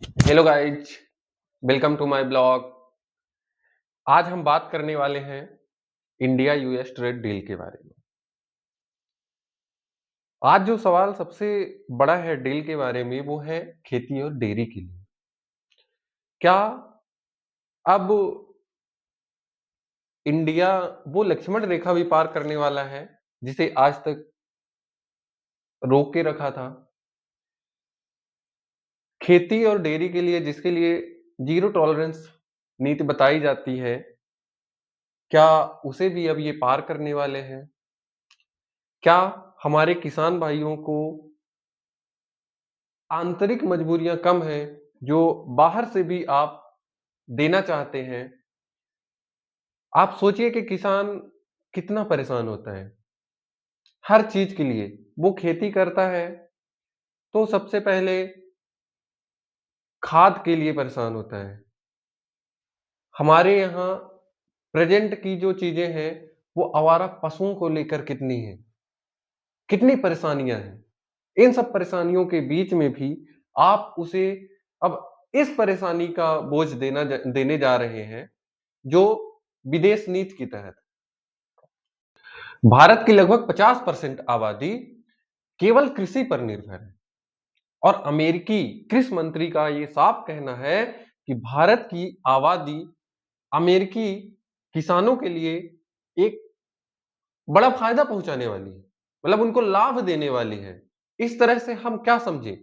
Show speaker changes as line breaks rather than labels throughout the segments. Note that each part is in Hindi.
Hello guys, welcome to my blog. आज हम बात करने वाले हैं इंडिया यूएस ट्रेड डील के बारे में। आज जो सवाल सबसे बड़ा है डील के बारे में वो है खेती और डेयरी के लिए। क्या अब इंडिया वो लक्ष्मण रेखा भी पार करने वाला है जिसे आज तक रोक के रखा था? खेती और डेयरी के लिए जिसके लिए जीरो टॉलरेंस नीति बताई जाती है, क्या उसे भी अब ये पार करने वाले हैं? क्या हमारे किसान भाइयों को आंतरिक मजबूरियां कम हैं जो बाहर से भी आप देना चाहते हैं? आप सोचिए कि किसान कितना परेशान होता है हर चीज के लिए। वो खेती करता है तो सबसे पहले खाद के लिए परेशान होता है। हमारे यहाँ प्रेजेंट की जो चीजें हैं वो आवारा पशुओं को लेकर कितनी है, कितनी परेशानियां हैं। इन सब परेशानियों के बीच में भी आप उसे अब इस परेशानी का बोझ देने जा रहे हैं जो विदेश नीति के तहत भारत की लगभग 50% आबादी केवल कृषि पर निर्भर है। और अमेरिकी कृषि मंत्री का ये साफ कहना है कि भारत की आबादी अमेरिकी किसानों के लिए एक बड़ा फायदा पहुंचाने वाली है, मतलब उनको लाभ देने वाली है। इस तरह से हम क्या समझे?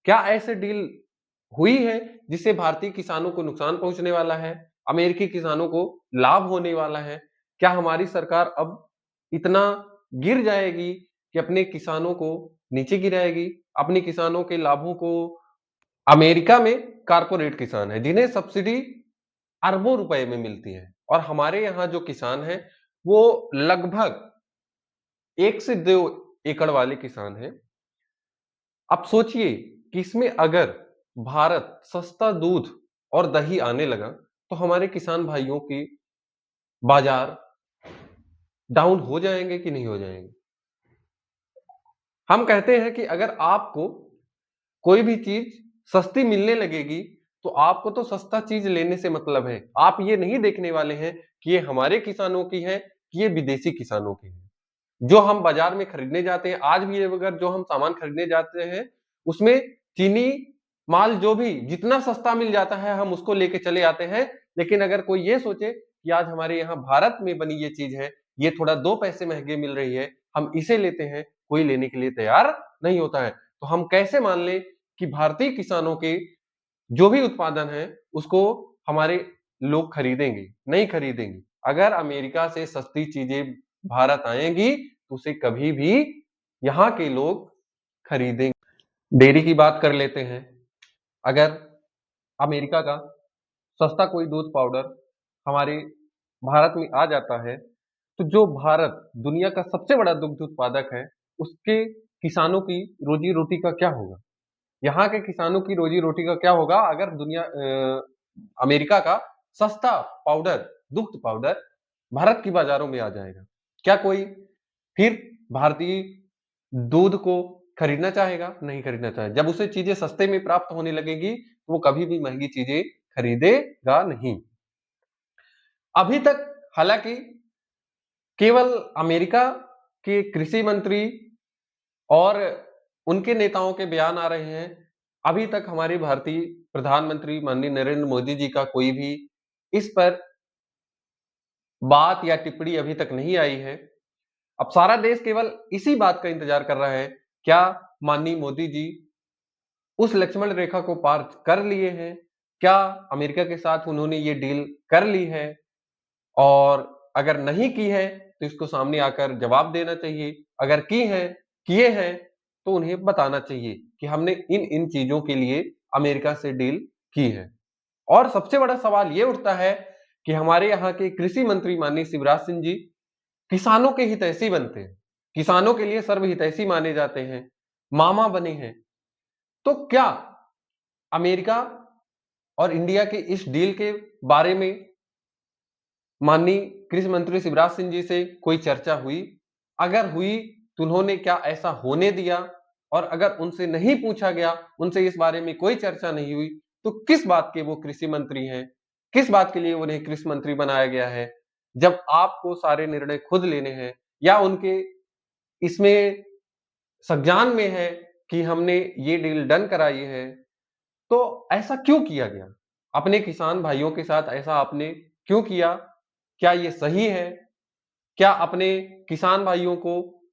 क्या ऐसे डील हुई है जिससे भारतीय किसानों को नुकसान पहुंचने वाला है, अमेरिकी किसानों को लाभ होने वाला है? क्या हमारी सरकार अब इतना गिर जाएगी कि अपने किसानों को नीचे गिराएगी, अपने किसानों के लाभों को? अमेरिका में कारपोरेट किसान है जिन्हें सब्सिडी अरबों रुपए में मिलती है और हमारे यहाँ जो किसान है वो लगभग 1 से 2 एकड़ वाले किसान हैं। अब सोचिए कि इसमें अगर भारत सस्ता दूध और दही आने लगा तो हमारे किसान भाइयों की बाजार डाउन हो जाएंगे कि नहीं हो जाएंगे? हम कहते हैं कि अगर आपको कोई भी चीज सस्ती मिलने लगेगी तो आपको तो सस्ता चीज लेने से मतलब है। आप ये नहीं देखने वाले हैं कि ये हमारे किसानों की है कि ये विदेशी किसानों की है। जो हम बाजार में खरीदने जाते हैं, आज भी अगर जो हम सामान खरीदने जाते हैं उसमें चीनी माल जो भी जितना सस्ता मिल जाता है हम उसको लेके चले आते हैं। लेकिन अगर कोई ये सोचे कि आज हमारे यहाँ भारत में बनी ये चीज है, ये थोड़ा 2 पैसे महंगे मिल रही है, हम इसे लेते हैं, कोई लेने के लिए तैयार नहीं होता है। तो हम कैसे मान लें कि भारतीय किसानों के जो भी उत्पादन है उसको हमारे लोग खरीदेंगे? नहीं खरीदेंगे। अगर अमेरिका से सस्ती चीजें भारत आएंगी तो उसे कभी भी यहाँ के लोग खरीदेंगे। डेयरी की बात कर लेते हैं। अगर अमेरिका का सस्ता कोई दूध पाउडर हमारे भारत में आ जाता है तो जो भारत दुनिया का सबसे बड़ा दुग्ध उत्पादक है उसके किसानों की रोजी रोटी का क्या होगा? यहाँ के किसानों की रोजी रोटी का क्या होगा अगर अमेरिका का सस्ता पाउडर, दुग्ध पाउडर भारत की बाजारों में आ जाएगा? क्या कोई फिर भारतीय दूध को खरीदना चाहेगा? नहीं खरीदना चाहेगा। जब उसे चीजें सस्ते में प्राप्त होने लगेगी तो वो कभी भी महंगी चीजें खरीदेगा नहीं। अभी तक हालांकि केवल अमेरिका के कृषि मंत्री और उनके नेताओं के बयान आ रहे हैं। अभी तक हमारे भारतीय प्रधानमंत्री माननीय नरेंद्र मोदी जी का कोई भी इस पर बात या टिप्पणी अभी तक नहीं आई है। अब सारा देश केवल इसी बात का इंतजार कर रहा है, क्या माननीय मोदी जी उस लक्ष्मण रेखा को पार कर लिए हैं? क्या अमेरिका के साथ उन्होंने ये डील कर ली है? और अगर नहीं की है तो इसको सामने आकर जवाब देना चाहिए। अगर की है, किए हैं तो उन्हें बताना चाहिए कि हमने इन चीजों के लिए अमेरिका से डील की है। और सबसे बड़ा सवाल ये उठता है कि हमारे यहाँ के कृषि मंत्री माननीय शिवराज सिंह जी किसानों के हितैषी बनते हैं, किसानों के लिए सर्वहितैषी माने जाते हैं, मामा बने हैं। तो क्या अमेरिका और इंडिया के इस डील के बारे में माननीय कृषि मंत्री शिवराज सिंह जी से कोई चर्चा हुई? अगर हुई तो उन्होंने क्या ऐसा होने दिया? और अगर उनसे नहीं पूछा गया, उनसे इस बारे में कोई चर्चा नहीं हुई तो किस बात के वो कृषि मंत्री हैं? किस बात के लिए उन्हें कृषि मंत्री बनाया गया है? जब आपको सारे निर्णय खुद लेने हैं या उनके इसमें संज्ञान में है कि हमने ये डील डन कराई है, तो ऐसा क्यों किया गया? अपने किसान भाइयों के साथ ऐसा आपने क्यों किया? क्या ये सही है? क्या अपने किसान भाइयों को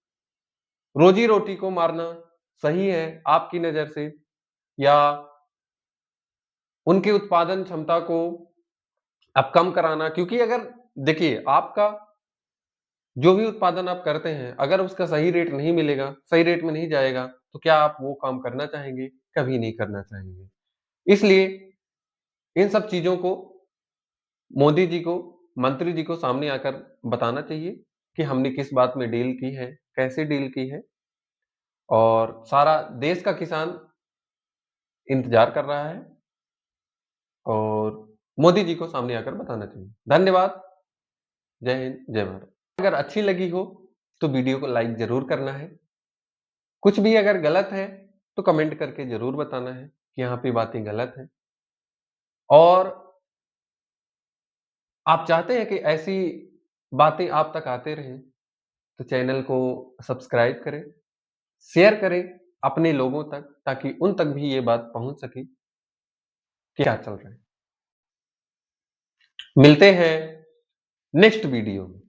रोजी-रोटी को मारना सही है आपकी नज़र से? या उनकी उत्पादन क्षमता को अब कम कराना? क्योंकि अगर देखिए, आपका जो भी उत्पादन आप करते हैं, अगर उसका सही रेट नहीं मिलेगा, सही रेट में नहीं जाएगा, तो क्या आप वो काम करना चाहेंगे? कभी नहीं करना चाहेंगे। इसलिए इन सब चीज़ों को मोदी जी को, मंत्री जी को सामने आकर बताना चाहिए कि हमने किस बात में डील की है, कैसे डील की है और सारा देश का किसान इंतज़ार कर रहा है और मोदी जी को सामने आकर बताना चाहिए। धन्यवाद। जय हिंद, जय भारत। अगर अच्छी लगी हो, तो वीडियो को लाइक ज़रूर करना है। कुछ भी अगर गलत है, तो कमेंट करके ज़रूर बताना है कि यहाँ पे बातें गलत हैं। और आप चाहते हैं कि ऐसी बातें आप तक आते रहें, तो चैनल को सब्सक्राइब करें, शेयर करें अपने लोगों तक ताकि उन तक भी ये बात पहुँच सके कि क्या चल रहा है। मिलते हैं नेक्स्ट वीडियो में।